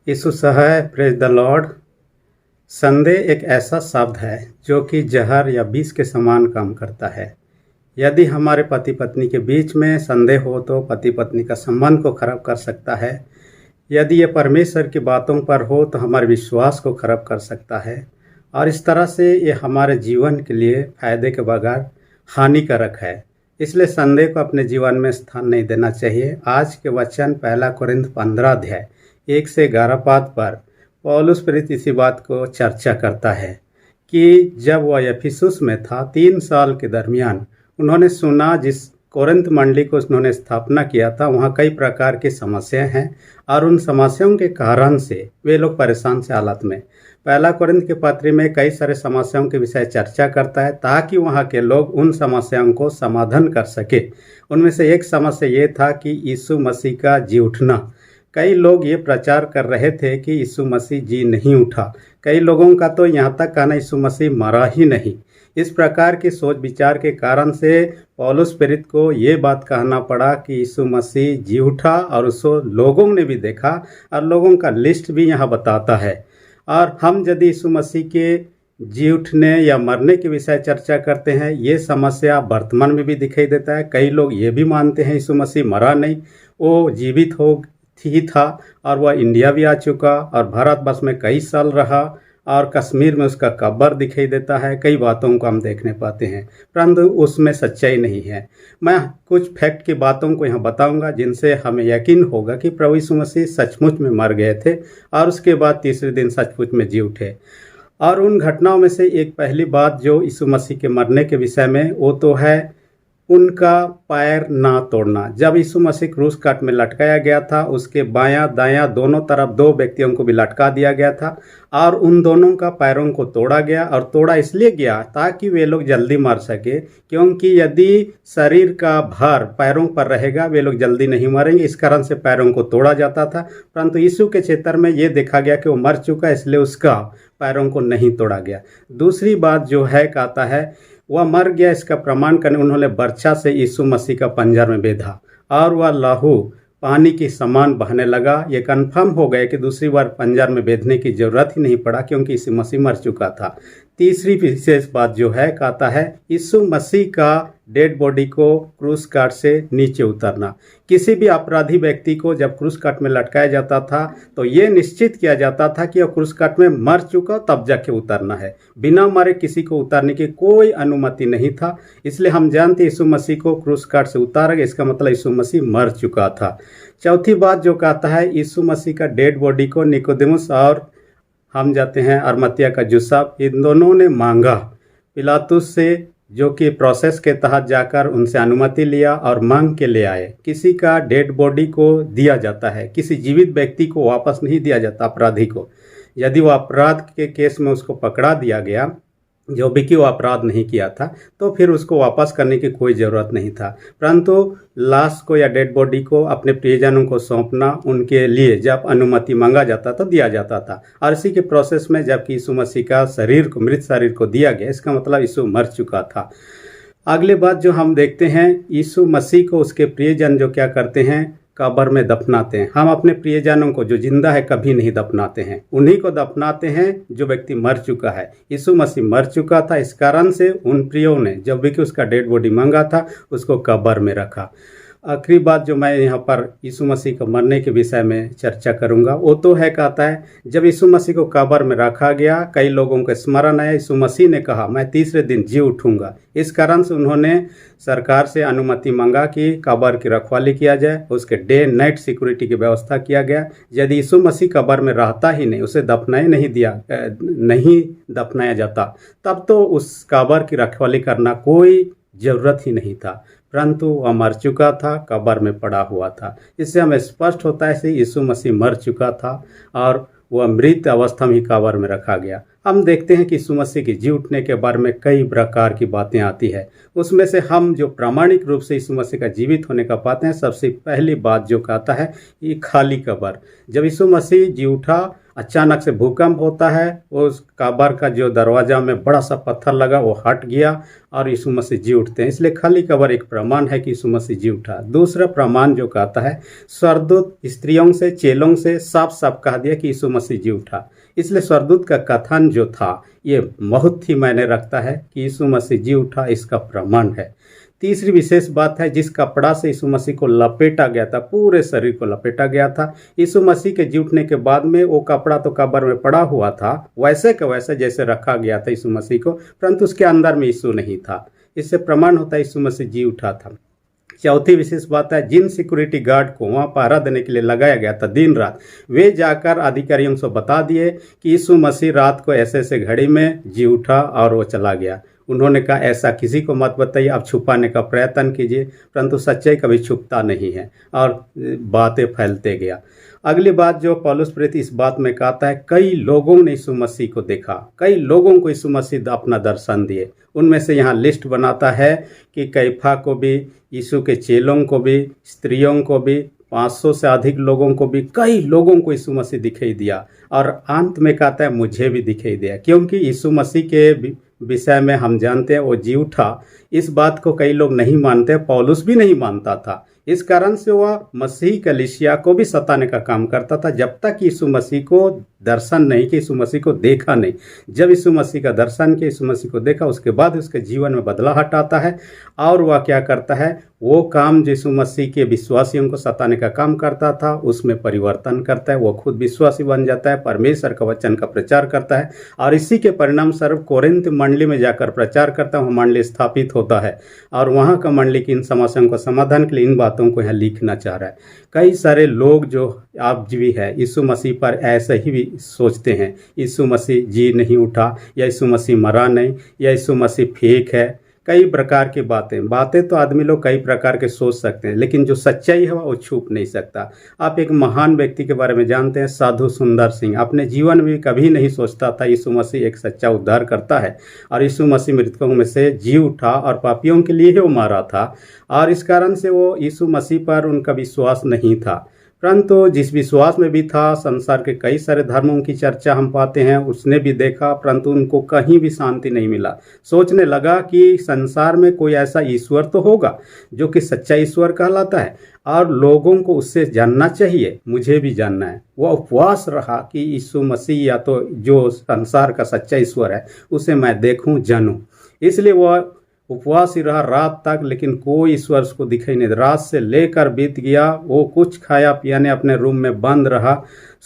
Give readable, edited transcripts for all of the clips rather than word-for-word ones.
यीशु है, praise the Lord. संदेह एक ऐसा शब्द है जो कि जहर या विष के समान काम करता है। यदि हमारे पति पत्नी के बीच में संदेह हो तो पति पत्नी का संबंध को खराब कर सकता है। यदि ये परमेश्वर की बातों पर हो तो हमारे विश्वास को खराब कर सकता है, और इस तरह से ये हमारे जीवन के लिए फायदे के बगैर हानिकारक है। इसलिए संदेह को अपने जीवन में स्थान नहीं देना चाहिए। आज के वचन 1 कोरिन्थ 15 अध्याय 1 से 11 पद पर पौलुस प्रेरित इसी बात को चर्चा करता है कि जब वह इफिसुस में था 3 साल के दरमियान उन्होंने सुना, जिस कोरिन्थ मंडली को उन्होंने स्थापना किया था वहाँ कई प्रकार की समस्याएं हैं, और उन समस्याओं के कारण से वे लोग परेशान से हालत में। 1 कोरिन्थ के पत्री में कई सारे समस्याओं के विषय चर्चा करता है ताकि वहाँ के लोग उन समस्याओं को समाधान कर सके। उनमें से एक समस्या ये था कि यीशु मसीह का जी उठना। कई लोग ये प्रचार कर रहे थे कि यीशु मसीह जी नहीं उठा। कई लोगों का तो यहाँ तक कहना यीशु मसीह मरा ही नहीं। इस प्रकार की सोच विचार के कारण से पौलुस प्रेरित को ये बात कहना पड़ा कि यीशु मसीह जी उठा, और उसको लोगों ने भी देखा, और लोगों का लिस्ट भी यहाँ बताता है। और हम यदि यीशु मसीह के जी उठने या मरने के विषय चर्चा करते हैं, ये समस्या वर्तमान में भी दिखाई देता है। कई लोग ये भी मानते हैं यीशु मसीह मरा नहीं, वो जीवित ही था, और वह इंडिया भी आ चुका, और भारतवर्ष में कई साल रहा, और कश्मीर में उसका कब्र दिखाई देता है। कई बातों को हम देखने पाते हैं, परंतु उसमें सच्चाई नहीं है। मैं कुछ फैक्ट की बातों को यहाँ बताऊंगा जिनसे हमें यकीन होगा कि प्रभु यीशु मसीह सचमुच में मर गए थे, और उसके बाद तीसरे दिन सचमुच में जी उठे। और उन घटनाओं में से एक पहली बात जो यीशु मसीह के मरने के विषय में, वो तो है उनका पैर ना तोड़ना। जब यीशु मसीह क्रूस काट में लटकाया गया था, उसके बायां दायां दोनों तरफ 2 व्यक्तियों को भी लटका दिया गया था, और उन दोनों का पैरों को तोड़ा गया। और तोड़ा इसलिए गया ताकि वे लोग जल्दी मर सके, क्योंकि यदि शरीर का भार पैरों पर रहेगा वे लोग जल्दी नहीं मरेंगे। इस कारण से पैरों को तोड़ा जाता था। परंतु यीशु के क्षेत्र में ये देखा गया कि वो मर चुका, इसलिए उसका पैरों को नहीं तोड़ा गया। दूसरी बात जो है, कहता है वह मर गया, इसका प्रमाण करने उन्होंने बर्छा से यीशु मसीह का पंजर में बेधा, और वह लहू पानी की समान बहने लगा। ये कन्फर्म हो गया कि दूसरी बार पंजर में बेधने की जरूरत ही नहीं पड़ा, क्योंकि यीशु मसीह मर चुका था। तीसरी विशेष बात जो है, कहता है यीशु मसीह का डेड बॉडी को क्रूस काट से नीचे उतरना। किसी भी अपराधी व्यक्ति को जब क्रूस काट में लटकाया जाता था तो ये निश्चित किया जाता था कि वह क्रूस काट में मर चुका, तब जाके उतरना है। बिना मरे किसी को उतारने की कोई अनुमति नहीं था। इसलिए हम जानते यीशु मसीह को क्रूस काट से उतारा गया, इसका मतलब यीशु मसीह मर चुका था। चौथी बात जो कहता है, यीशु मसीह का डेड बॉडी को निकोदेमुस और हम जाते हैं अरमतिया का यूसुफ, इन दोनों ने मांगा पिलातुस से, जो कि प्रोसेस के तहत जाकर उनसे अनुमति लिया और मांग के ले आए। किसी का डेड बॉडी को दिया जाता है, किसी जीवित व्यक्ति को वापस नहीं दिया जाता अपराधी को। यदि वो अपराध के केस में उसको पकड़ा दिया गया, जो भी कि वो अपराध नहीं किया था, तो फिर उसको वापस करने की कोई ज़रूरत नहीं था। परंतु लाश को या डेड बॉडी को अपने प्रियजनों को सौंपना, उनके लिए जब अनुमति मांगा जाता तो दिया जाता था। और इसी के प्रोसेस में जबकि यीशु मसीह का शरीर को, मृत शरीर को दिया गया, इसका मतलब यीशु मर चुका था। अगली बात जो हम देखते हैं, यीशु मसीह को उसके प्रियजन जो क्या करते हैं, कब्र में दफनाते हैं। हम अपने प्रियजनों को जो जिंदा है कभी नहीं दफनाते हैं, उन्हीं को दफनाते हैं जो व्यक्ति मर चुका है। यीशु मसीह मर चुका था, इस कारण से उन प्रियों ने जब भी कि उसका डेड बॉडी मांगा था, उसको कब्र में रखा। आखिरी बात जो मैं यहाँ पर यीशु मसीह को मरने के विषय में चर्चा करूँगा, वो तो है, कहता है जब यीशु मसीह को कब्र में रखा गया, कई लोगों को स्मरण आया, यीशु मसीह ने कहा मैं तीसरे दिन जी उठूँगा। इस कारण से उन्होंने सरकार से अनुमति मांगा कि कब्र की रखवाली किया जाए, उसके डे नाइट सिक्योरिटी की व्यवस्था किया गया। यदि यीशु मसीह कब्र में रहता ही नहीं, उसे नहीं दफनाया जाता, तब तो उस कब्र की रखवाली करना कोई ज़रूरत ही नहीं था। परंतु वह मर चुका था, कब्र में पड़ा हुआ था। इससे हमें स्पष्ट होता है कि यीशु मसीह मर चुका था और वह मृत अवस्था में ही कब्र में रखा गया। हम देखते हैं कि यीशु मसीह के जी उठने के बारे में कई प्रकार की बातें आती है। उसमें से हम जो प्रामाणिक रूप से यीशु मसीह का जीवित होने का पाते हैं, सबसे पहली बात जो कहता है, ये खाली कब्र। जब यीशु मसीह जी उठा अचानक से भूकंप होता है, उस कब्र का जो दरवाजा में बड़ा सा पत्थर लगा वो हट गया और यीशु मसीह जी उठते हैं। इसलिए खाली कब्र एक प्रमाण है कि यीशु मसीह जी उठा। दूसरा प्रमाण जो कहता है, स्वर्गदूत स्त्रियों से चेलों से साफ साफ कह दिया कि यीशु मसीह जी उठा। इसलिए स्वर्गदूत का कथन जो था ये बहुत ही मायने रखता है कि यीशु मसीह जी उठा, इसका प्रमाण है। तीसरी विशेष बात है, जिस कपड़ा से यीशु मसीह को लपेटा गया था, पूरे शरीर को लपेटा गया था, यीशु मसीह के जी उठने के बाद में वो कपड़ा तो कब्र में पड़ा हुआ था, वैसे का वैसे जैसे रखा गया था यीशु मसीह को, परंतु उसके अंदर में यीशु नहीं था। इससे प्रमाण होता है यीशु मसीह जी उठा था। चौथी विशेष बात है, जिन सिक्योरिटी गार्ड को वहाँ पहरा देने के लिए लगाया गया था दिन रात, वे जाकर अधिकारियों से बता दिए कि यीशु मसीह रात को ऐसे ऐसे घड़ी में जी उठा और वो चला गया। उन्होंने कहा ऐसा किसी को मत बताइए, आप छुपाने का प्रयत्न कीजिए, परंतु सच्चाई कभी छुपता नहीं है और बातें फैलते गया। अगली बात जो पौलुस प्रेरित इस बात में कहता है, कई लोगों ने यीशु मसीह को देखा, कई लोगों को यीशु मसीह अपना दर्शन दिए। उनमें से यहाँ लिस्ट बनाता है कि कैफा को भी, यीशु के चेलों को भी, स्त्रियों को भी, 500 से अधिक लोगों को भी, कई लोगों को यीशु मसीह दिखाई दिया। और अंत में कहता है मुझे भी दिखाई दिया, क्योंकि यीशु मसीह के विषय में हम जानते हैं वो जी उठा। इस बात को कई लोग नहीं मानते, पौलुस भी नहीं मानता था। इस कारण से वह मसीह कलीसिया को भी सताने का काम करता था, जब तक यीशु मसीह को दर्शन नहीं कि यीशु मसीह को देखा नहीं। जब यीशु मसीह का दर्शन किया, यीशु मसीह को देखा, उसके बाद उसके जीवन में बदलाहट आता है और वह क्या करता है, वो काम यीशु मसीह के विश्वासियों को सताने का काम करता था उसमें परिवर्तन करता है। वो खुद विश्वासी बन जाता है, परमेश्वर का वचन का प्रचार करता है और इसी के परिणाम स्वरूप कोरिन्थ मंडली में जाकर प्रचार करता है। वह मंडली स्थापित होता है और वहाँ का मंडली की इन समस्याओं को समाधान के लिए इन बातों को यहाँ लिखना चाह रहा है। कई सारे लोग जो आज भी है यीशु मसीह पर ऐसे ही भी सोचते हैं, यीशु मसीह जी नहीं उठा, या यीशु मसीह मरा नहीं, या यीशु मसीह फेक है। कई प्रकार की बातें तो आदमी लोग कई प्रकार के सोच सकते हैं, लेकिन जो सच्चाई है वो छुप नहीं सकता। आप एक महान व्यक्ति के बारे में जानते हैं, साधु सुंदर सिंह। अपने जीवन में कभी नहीं सोचता था यीशु मसीह एक सच्चा उद्धार करता है और यीशु मसीह मृतकों में से जी उठा और पापियों के लिए ही वो मारा था, और इस कारण से वो यीशु मसीह पर उनका विश्वास नहीं था। परंतु जिस विश्वास में भी था, संसार के कई सारे धर्मों की चर्चा हम पाते हैं, उसने भी देखा, परंतु उनको कहीं भी शांति नहीं मिला। सोचने लगा कि संसार में कोई ऐसा ईश्वर तो होगा जो कि सच्चा ईश्वर कहलाता है और लोगों को उससे जानना चाहिए, मुझे भी जानना है। वह उपवास रहा कि यीशु मसीह या तो जो संसार का सच्चा ईश्वर है उसे मैं देखूं, जानूं। इसलिए वह उपवास ही रहा रात तक, लेकिन कोई ईश्वर उसको दिखाई नहीं। रात से लेकर बीत गया, वो कुछ खाया पिया ने अपने रूम में बंद रहा।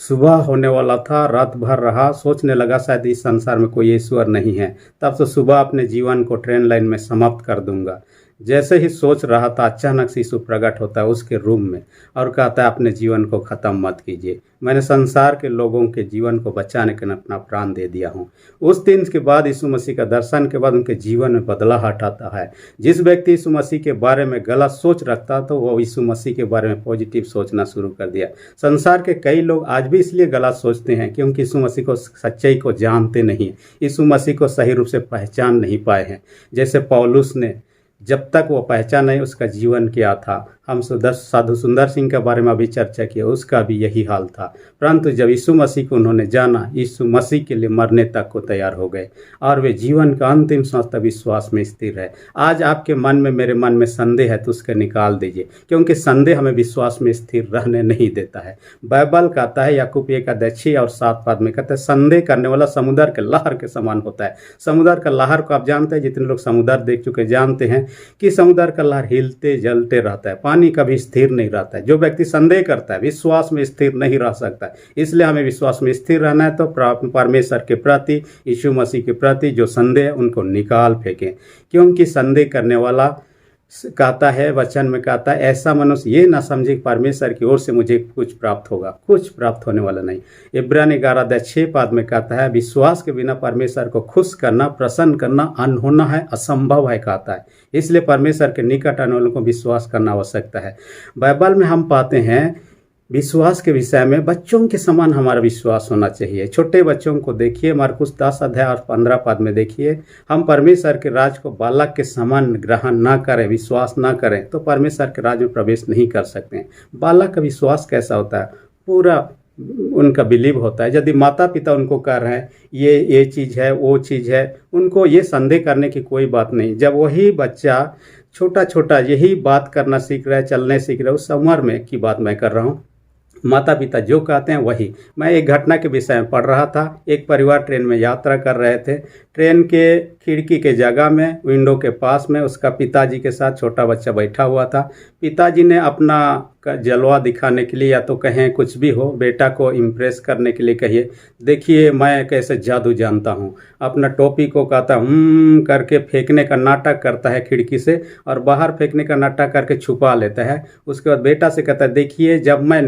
सुबह होने वाला था, रात भर रहा, सोचने लगा शायद इस संसार में कोई ईश्वर नहीं है, तब तो सुबह अपने जीवन को ट्रेन लाइन में समाप्त कर दूंगा। जैसे ही सोच रहा था, अचानक से यीशु प्रकट होता है उसके रूम में और कहता है अपने जीवन को ख़त्म मत कीजिए, मैंने संसार के लोगों के जीवन को बचाने के लिए अपना प्राण दे दिया हूँ। उस दिन के बाद यीशु मसीह का दर्शन के बाद उनके जीवन में बदलाहट आता है। जिस व्यक्ति यीशु मसीह के बारे में गलत सोच रखता तो वो यीशु मसीह के बारे में पॉजिटिव सोचना शुरू कर दिया। संसार के कई लोग आज भी इसलिए गलत सोचते हैं क्योंकि यीशु मसीह को सच्चाई को जानते नहीं, यीशु मसीह को सही रूप से पहचान नहीं पाए हैं। जैसे पौलुस ने जब तक वो पहचान नहीं उसका जीवन क्या था। हम साधु सुंदर सिंह के बारे में अभी चर्चा की, उसका भी यही हाल था। परंतु जब यीशु मसीह को उन्होंने जाना, यीशु मसीह के लिए मरने तक को तैयार हो गए और वे जीवन का अंतिम सांस तक विश्वास में स्थिर है। आज आपके मन में, मेरे मन में संदेह है तो उसके निकाल दीजिए, क्योंकि संदेह हमें विश्वास में स्थिर रहने नहीं देता है। बाइबल कहता है, याकूब 1:6-7 में कहता है, संदेह करने वाला समुद्र के लहर के समान होता है। समुद्र का लहर को आप जानते हैं, जितने लोग समुद्र देख चुके जानते हैं कि समुद्र का लहर हिलते जलते रहता है, पानी कभी स्थिर नहीं रहता है। जो व्यक्ति संदेह करता है विश्वास में स्थिर नहीं रह सकता है। इसलिए हमें विश्वास में स्थिर रहना है तो परमेश्वर के प्रति, यीशु मसीह के प्रति जो संदेह है उनको निकाल फेंकें, क्योंकि संदेह करने वाला कहता है, वचन में कहता है, ऐसा मनुष्य ये ना समझे कि परमेश्वर की ओर से मुझे कुछ प्राप्त होगा, कुछ प्राप्त होने वाला नहीं। इब्रानी 11:6 में कहता है, विश्वास के बिना परमेश्वर को खुश करना, प्रसन्न करना अनहोना है, असंभव है कहता है। इसलिए परमेश्वर के निकट आने वालों को विश्वास करना आवश्यकता है। बाइबल में हम पाते हैं विश्वास के विषय में बच्चों के समान हमारा विश्वास होना चाहिए। छोटे बच्चों को देखिए, मार्कुस 10:15 में देखिए, हम परमेश्वर के राज को बालक के समान ग्रहण ना करें, विश्वास ना करें तो परमेश्वर के राज में प्रवेश नहीं कर सकते हैं। बालक का विश्वास कैसा होता है? पूरा उनका बिलीव होता है। यदि माता पिता उनको कह रहे हैं ये चीज़ है, वो चीज़ है, उनको ये संदेह करने की कोई बात नहीं। जब वही बच्चा छोटा छोटा यही बात करना सीख रहा है, चलने सीख रहा है, उस उम्र में की बात मैं कर रहा हूँ, माता पिता जो कहते हैं वही। मैं एक घटना के विषय में पढ़ रहा था। एक परिवार ट्रेन में यात्रा कर रहे थे। ट्रेन के खिड़की के जगह में, विंडो के पास में, उसका पिताजी के साथ छोटा बच्चा बैठा हुआ था। पिताजी ने अपना जलवा दिखाने के लिए, या तो कहें कुछ भी हो, बेटा को इम्प्रेस करने के लिए कहिए, देखिए मैं कैसे जादू जानता हूँ, अपना टोपी को कहता करके फेंकने का नाटक करता है खिड़की से, और बाहर फेंकने का नाटक करके छुपा लेता है। उसके बाद बेटा से कहता है देखिए जब मैं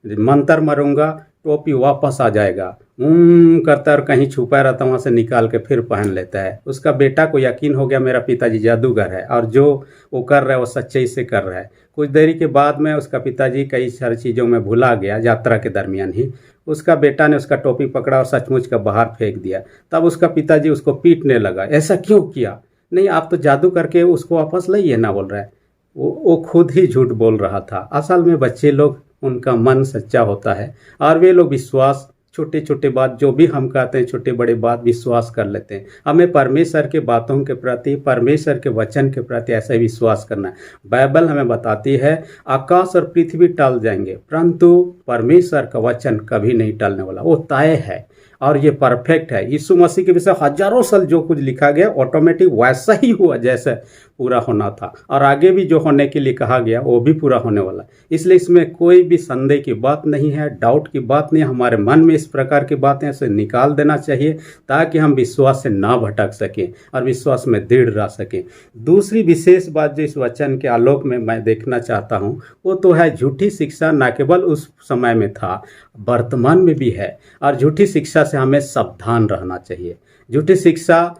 मंत्र मारूंगा टोपी वापस आ जाएगा, करता है और कहीं छुपा रहता वहाँ से निकाल के फिर पहन लेता है। उसका बेटा को यकीन हो गया मेरा पिताजी जादूगर है, और जो वो कर रहा है वो सच्चाई से कर रहा है। कुछ देरी के बाद में उसका पिताजी कई सारी चीज़ों में भुला गया, यात्रा के दरमियान ही। उसका बेटा ने उसका टोपी पकड़ा और सचमुच का बाहर फेंक दिया। तब उसका पिताजी उसको पीटने लगा, ऐसा क्यों किया? नहीं, आप तो जादू करके उसको वापस लाइए ना, बोल रहा है। वो खुद ही झूठ बोल रहा था। असल में बच्चे लोग, उनका मन सच्चा होता है और वे लोग विश्वास, छोटे छोटे बात जो भी हम कहते हैं, छोटे बड़े बात विश्वास कर लेते हैं। हमें परमेश्वर के बातों के प्रति, परमेश्वर के वचन के प्रति ऐसा ही विश्वास करना है। बाइबल हमें बताती है आकाश और पृथ्वी टल जाएंगे परंतु परमेश्वर का वचन कभी नहीं टलने वाला, वो तय है और ये परफेक्ट है। यीशु मसीह के विषय हजारों साल जो कुछ लिखा गया ऑटोमेटिक वैसा ही हुआ जैसे पूरा होना था, और आगे भी जो होने के लिए कहा गया वो भी पूरा होने वाला। इसलिए इसमें कोई भी संदेह की बात नहीं है, डाउट की बात नहीं है। हमारे मन में इस प्रकार की बातें से निकाल देना चाहिए ताकि हम विश्वास से ना भटक सकें और विश्वास में दृढ़ रह सकें। दूसरी विशेष बात जो इस वचन के आलोक में मैं देखना चाहता हूँ वो तो है झूठी शिक्षा। न केवल उस समय में था, वर्तमान में भी है, और झूठी शिक्षा से हमें सावधान रहना चाहिए। झूठी शिक्षा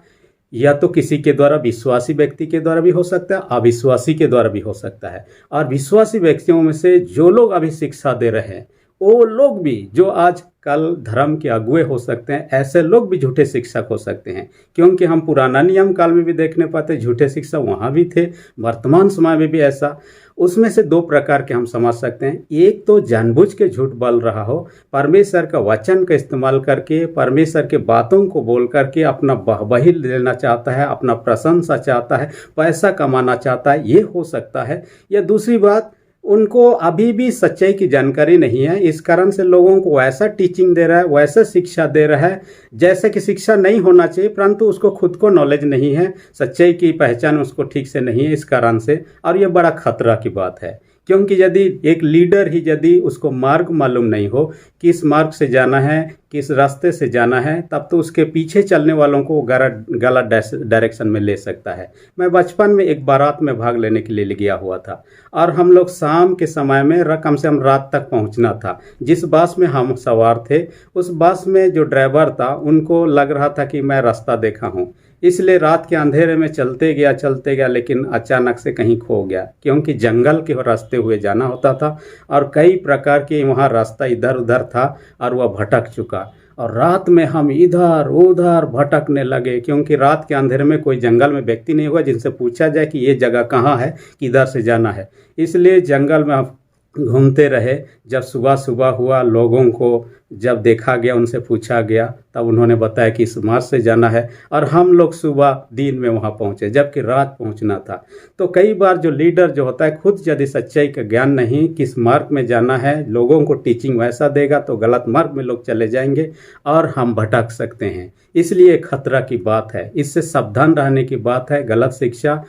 या तो किसी के द्वारा, विश्वासी व्यक्ति के द्वारा भी हो सकता है, अविश्वासी के द्वारा भी हो सकता है। और विश्वासी व्यक्तियों में से जो लोग अभी शिक्षा दे रहे हैं वो लोग भी, जो आज कल धर्म के अगुए हो सकते हैं, ऐसे लोग भी झूठे शिक्षक हो सकते हैं। क्योंकि हम पुराना नियम काल में भी देखने पाते झूठे शिक्षक वहाँ भी थे, वर्तमान समय में भी ऐसा। उसमें से दो प्रकार के हम समझ सकते हैं। एक तो जानबूझ के झूठ बोल रहा हो, परमेश्वर का वचन का इस्तेमाल करके, परमेश्वर के बातों को बोल करके अपना वाहवाही लेना चाहता है, अपना प्रशंसा चाहता है, पैसा कमाना चाहता है, ये हो सकता है। या दूसरी बात, उनको अभी भी सच्चाई की जानकारी नहीं है, इस कारण से लोगों को वैसा टीचिंग दे रहा है, वैसा शिक्षा दे रहा है जैसे कि शिक्षा नहीं होना चाहिए, परंतु उसको खुद को नॉलेज नहीं है, सच्चाई की पहचान उसको ठीक से नहीं है इस कारण से। और ये बड़ा खतरा की बात है, क्योंकि यदि एक लीडर ही यदि उसको मार्ग मालूम नहीं हो, किस मार्ग से जाना है, किस रास्ते से जाना है, तब तो उसके पीछे चलने वालों को गलत डायरेक्शन में ले सकता है। मैं बचपन में एक बारात में भाग लेने के लिए गया हुआ था और हम लोग शाम के समय में कम से कम रात तक पहुंचना था। जिस बस में हम सवार थे उस बस में जो ड्राइवर था उनको लग रहा था कि मैं रास्ता देखा हूँ, इसलिए रात के अंधेरे में चलते गया, लेकिन अचानक से कहीं खो गया, क्योंकि जंगल के रास्ते हुए जाना होता था और कई प्रकार के वहाँ रास्ता इधर उधर था और वह भटक चुका। और रात में हम इधर उधर भटकने लगे, क्योंकि रात के अंधेरे में कोई जंगल में व्यक्ति नहीं हुआ जिनसे पूछा जाए कि ये जगह कहाँ है, किधर से जाना है। इसलिए जंगल में हम घूमते रहे। जब सुबह सुबह हुआ, लोगों को जब देखा गया, उनसे पूछा गया, तब उन्होंने बताया कि इस मार्ग से जाना है, और हम लोग सुबह दिन में वहाँ पहुँचे जबकि रात पहुँचना था। तो कई बार जो लीडर जो होता है, खुद यदि सच्चाई का ज्ञान नहीं, किस मार्ग में जाना है, लोगों को टीचिंग वैसा देगा तो गलत मार्ग में लोग चले जाएंगे और हम भटक सकते हैं। इसलिए खतरा की बात है, इससे सावधान रहने की बात है गलत शिक्षा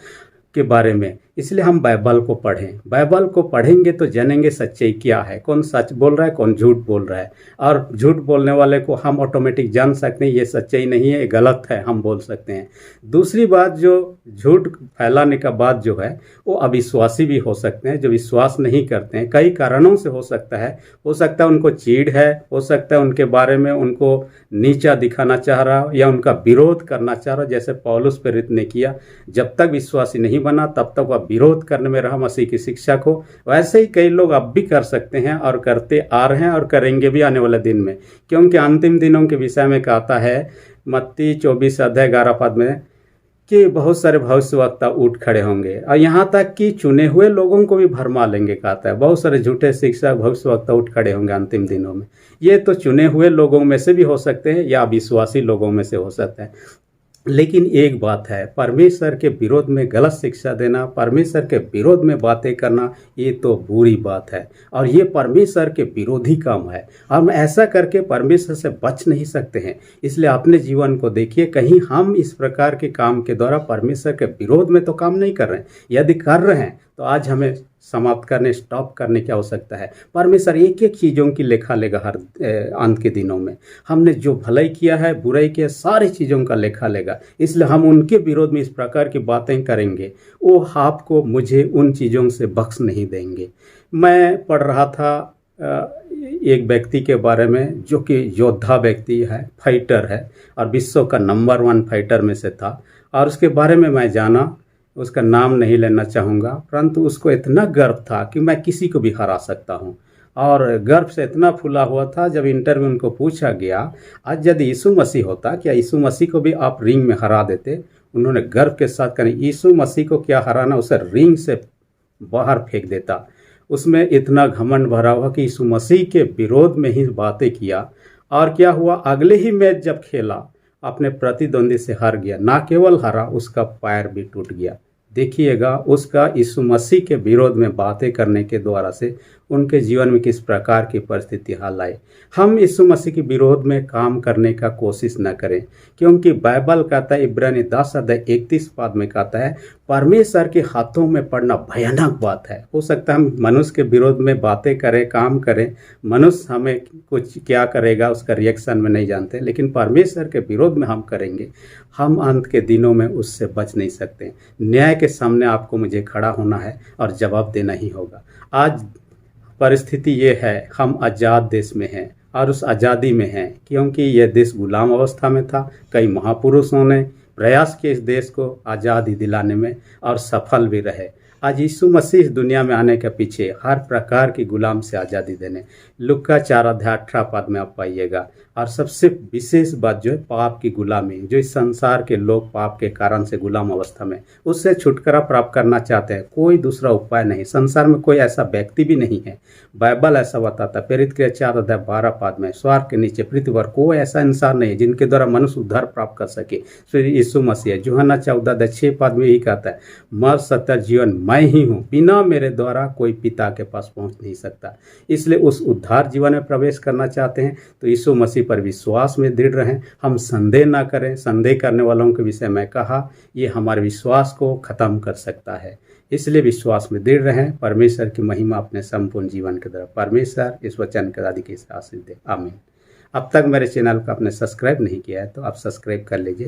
के बारे में। इसलिए हम बाइबल को पढ़ें। बाइबल को पढ़ेंगे तो जानेंगे सच्चाई क्या है, कौन सच बोल रहा है, कौन झूठ बोल रहा है। और झूठ बोलने वाले को हम ऑटोमेटिक जान सकते हैं ये सच्चाई नहीं है, ये गलत है, हम बोल सकते हैं। दूसरी बात, जो झूठ फैलाने का बात जो है वो अविश्वासी भी हो सकते हैं, जो विश्वास नहीं करते हैं। कई कारणों से हो सकता है उनको चिढ़ है, हो सकता है उनके बारे में उनको नीचा दिखाना चाह रहा हो या उनका विरोध करना चाह रहा हो, जैसे पौलुस प्रेरित ने किया। जब तक विश्वासी नहीं बना तब तक वह विरोध करने में रहा मसीह की शिक्षा को। वैसे ही कई लोग अब भी कर सकते हैं और करते आ रहे हैं और करेंगे भी आने वाले दिन में, क्योंकि अंतिम दिनों के विषय में कहता है मत्ती 24 अध्याय 11 पद में कि बहुत सारे भविष्यवक्ता उठ खड़े होंगे और यहाँ तक कि चुने हुए लोगों को भी भरमा लेंगे, कहता है। बहुत सारे झूठे शिक्षक भविष्यवक्ता उठ खड़े होंगे अंतिम दिनों में। ये तो चुने हुए लोगों में से भी हो सकते हैं या विश्वासी लोगों में से हो सकता है। लेकिन एक बात है, परमेश्वर के विरोध में गलत शिक्षा देना, परमेश्वर के विरोध में बातें करना, ये तो बुरी बात है और ये परमेश्वर के विरोधी काम है। हम ऐसा करके परमेश्वर से बच नहीं सकते हैं। इसलिए अपने जीवन को देखिए, कहीं हम इस प्रकार के काम के द्वारा परमेश्वर के विरोध में तो काम नहीं कर रहे हैं। यदि कर रहे हैं तो आज हमें समाप्त करने, स्टॉप करने की आवश्यकता है। परमेश्वर एक एक चीज़ों की लेखा लेगा हर अंत के दिनों में। हमने जो भलाई किया है, बुराई किया, सारी चीज़ों का लेखा लेगा। इसलिए हम उनके विरोध में इस प्रकार की बातें करेंगे, वो आपको मुझे उन चीज़ों से बख्श नहीं देंगे। मैं पढ़ रहा था एक व्यक्ति के बारे में जो कि योद्धा व्यक्ति है, फाइटर है और विश्व का नंबर 1 फाइटर में से था। और उसके बारे में मैं जाना, उसका नाम नहीं लेना चाहूँगा, परंतु उसको इतना गर्व था कि मैं किसी को भी हरा सकता हूँ। और गर्व से इतना फूला हुआ था, जब इंटरव्यू उनको पूछा गया, आज यदि यीशु मसीह होता, क्या यीशु मसीह को भी आप रिंग में हरा देते? उन्होंने गर्व के साथ कहा, यीशु मसीह को क्या हराना, उसे रिंग से बाहर फेंक देता। उसमें इतना घमंड भरा हुआ कि यीशु मसीह के विरोध में ही बातें किया। और क्या हुआ, अगले ही मैच जब खेला अपने प्रतिद्वंदी से हार गया। ना केवल हारा, उसका पैर भी टूट गया। देखिएगा उसका यीशु मसीह के विरोध में बातें करने के द्वारा से उनके जीवन में किस प्रकार की परिस्थिति हाल आई। हम यीशु मसीह के विरोध में काम करने का कोशिश न करें, क्योंकि बाइबल कहता है, इब्रानी 10:31 में कहता है, परमेश्वर के हाथों में पड़ना भयानक बात है। हो सकता है हम मनुष्य के विरोध में बातें करें, काम करें, मनुष्य हमें कुछ क्या करेगा उसका रिएक्शन में नहीं जानते, लेकिन परमेश्वर के विरोध में हम करेंगे, हम अंत के दिनों में उससे बच नहीं सकते। न्याय के सामने आपको मुझे खड़ा होना है और जवाब देना ही होगा। आज परिस्थिति ये है, हम आज़ाद देश में हैं और उस आज़ादी में हैं क्योंकि यह देश गुलाम अवस्था में था। कई महापुरुषों ने प्रयास किए इस देश को आज़ादी दिलाने में और सफल भी रहे। आज यीशु मसीह इस दुनिया में आने के पीछे हर प्रकार की गुलाम से आज़ादी देने, लुका 4:18 में आप पाइएगा। और सबसे विशेष बात जो है, पाप की गुलामी, जो इस संसार के लोग पाप के कारण से गुलाम अवस्था में, उससे छुटकारा प्राप्त करना चाहते हैं। कोई दूसरा उपाय नहीं, संसार में कोई ऐसा व्यक्ति भी नहीं है। बाइबल ऐसा बताता है, प्रेरित क्रिया 4:12 में, स्वर्ग के नीचे पृथ्वी पर कोई ऐसा इंसान नहीं है जिनके द्वारा मनुष्य उद्धार प्राप्त कर सके। तो यीशु मसीह है। यूहन्ना 14:6 में यही कहता है, मर सत्य जीवन मैं ही हूँ, बिना मेरे द्वारा कोई पिता के पास पहुँच नहीं सकता। इसलिए उस उद्धार जीवन में प्रवेश करना चाहते हैं तो यीशु मसीह पर विश्वास में दृढ़ रहें। हम संदेह ना करें। संदेह करने वालों के विषय में कहा, ये हमारे विश्वास को खत्म कर सकता है। इसलिए विश्वास में दृढ़ रहें। परमेश्वर की महिमा अपने संपूर्ण जीवन के द्वारा परमेश्वर इस वचन के आदि की आशीष दे। आमीन। अब तक मेरे चैनल को आपने सब्सक्राइब नहीं किया है तो आप सब्सक्राइब कर लीजिए।